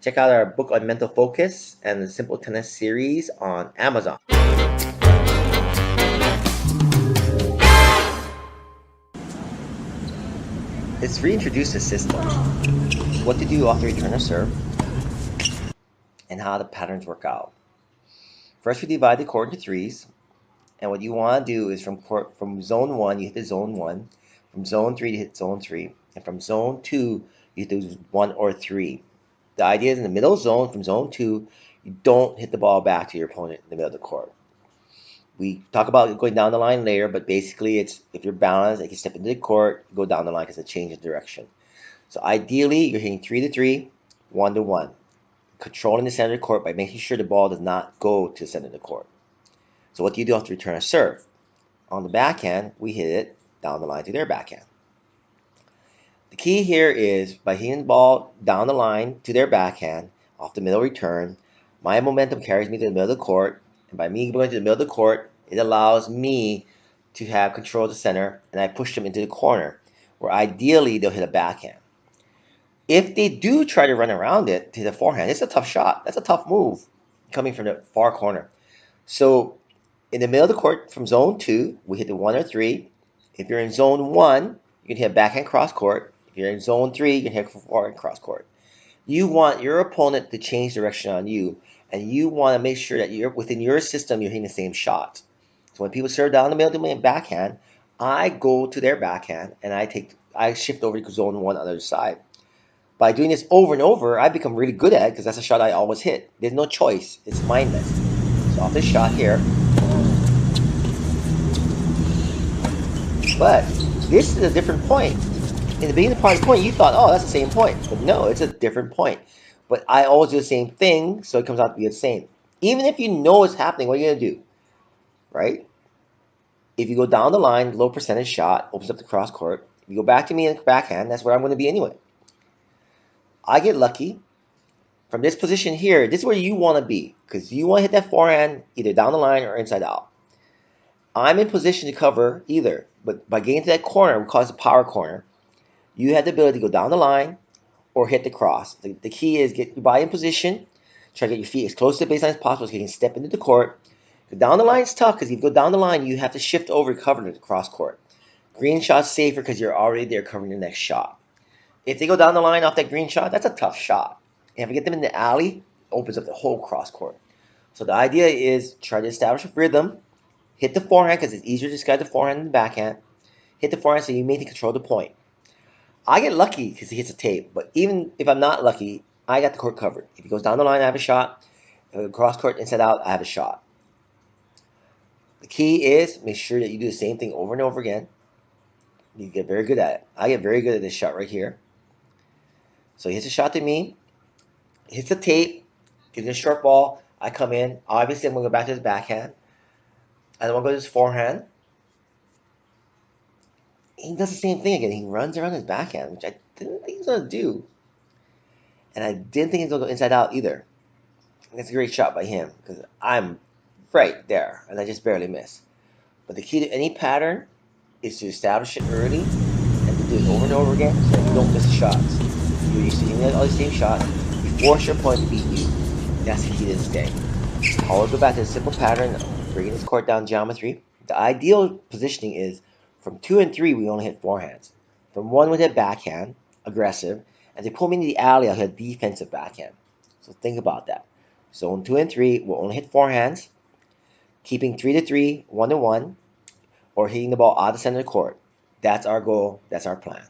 Check out our book on mental focus and the Simple Tennis series on Amazon. Let's reintroduce the system, what to do after return a serve, and how the patterns work out. First, we divide the court into threes, and what you want to do is from zone 1, you hit the zone 1, from zone 3, you hit zone 3, and from zone 2, you hit the 1 or 3. The idea is in the middle zone, from zone 2, you don't hit the ball back to your opponent in the middle of the court. We talk about going down the line later, but basically it's if you're balanced, like you step into the court, go down the line because it's a change of direction. So ideally, you're hitting 3 to 3, 1 to 1, controlling the center of the court by making sure the ball does not go to the center of the court. So what do you do after return a serve? On the backhand, we hit it down the line to their backhand. The key here is by hitting the ball down the line to their backhand off the middle return, my momentum carries me to the middle of the court, and by me going to the middle of the court, it allows me to have control of the center, and I push them into the corner, where ideally they'll hit a backhand. If they do try to run around it to the forehand, it's a tough shot. That's a tough move coming from the far corner. So in the middle of the court from zone 2, we hit the 1 or 3. If you're in zone 1, you can hit backhand cross court. If you're in zone 3, you can hit forehand cross court. You want your opponent to change direction on you, and you want to make sure that you're within your system, you're hitting the same shot. So when people serve down the middle to my backhand, I go to their backhand and I shift over to zone 1 on the other side. By doing this over and over, I become really good at it because that's a shot I always hit. There's no choice. It's mindless. So off this shot here. But this is a different point. In the beginning part of the point, you thought, oh, that's the same point. But no, it's a different point. But I always do the same thing, so it comes out to be the same. Even if you know what's happening, what are you going to do? Right? If you go down the line, low percentage shot, opens up the cross court. If you go back to me in the backhand, that's where I'm going to be anyway. I get lucky. From this position here, this is where you want to be. Because you want to hit that forehand either down the line or inside out. I'm in position to cover either. But by getting to that corner, we call it a power corner, you have the ability to go down the line or hit the cross. The key is get your body in position, try to get your feet as close to the baseline as possible so you can step into the court. Go down the line is tough because if you go down the line, you have to shift over to cover the cross court. Green shot's safer because you're already there covering the next shot. If they go down the line off that green shot, that's a tough shot. And if you get them in the alley, it opens up the whole cross court. So the idea is try to establish a rhythm, hit the forehand because it's easier to disguise the forehand than the backhand. Hit the forehand so you maintain control of the point. I get lucky because he hits a tape, but even if I'm not lucky, I got the court covered. If he goes down the line, I have a shot. If it cross court inside out, I have a shot. The key is make sure that you do the same thing over and over again. You get very good at it. I get very good at this shot right here. So he hits a shot to me, hits the tape, gives me a short ball. I come in. Obviously, I'm going to go back to his backhand. I don't want to go to his forehand. He does the same thing again. He runs around his backhand, which I didn't think he was going to do. And I didn't think he was going to go inside out either. And that's a great shot by him because I'm right there and I just barely miss. But the key to any pattern is to establish it early and to do it over and over again so that you don't miss the shots. You're used to hitting all the same shots. You force your opponent to beat you. That's the key to this game. I'll go back to the simple pattern, bringing this court down geometry. The ideal positioning is from 2 and 3, we only hit forehands. From 1, we hit backhand, aggressive. And they pull me into the alley, I'll hit defensive backhand. So think about that. Zone 2 and 3, we'll only hit forehands, keeping 3 to 3, 1 to 1, or hitting the ball out of the center of the court. That's our goal. That's our plan.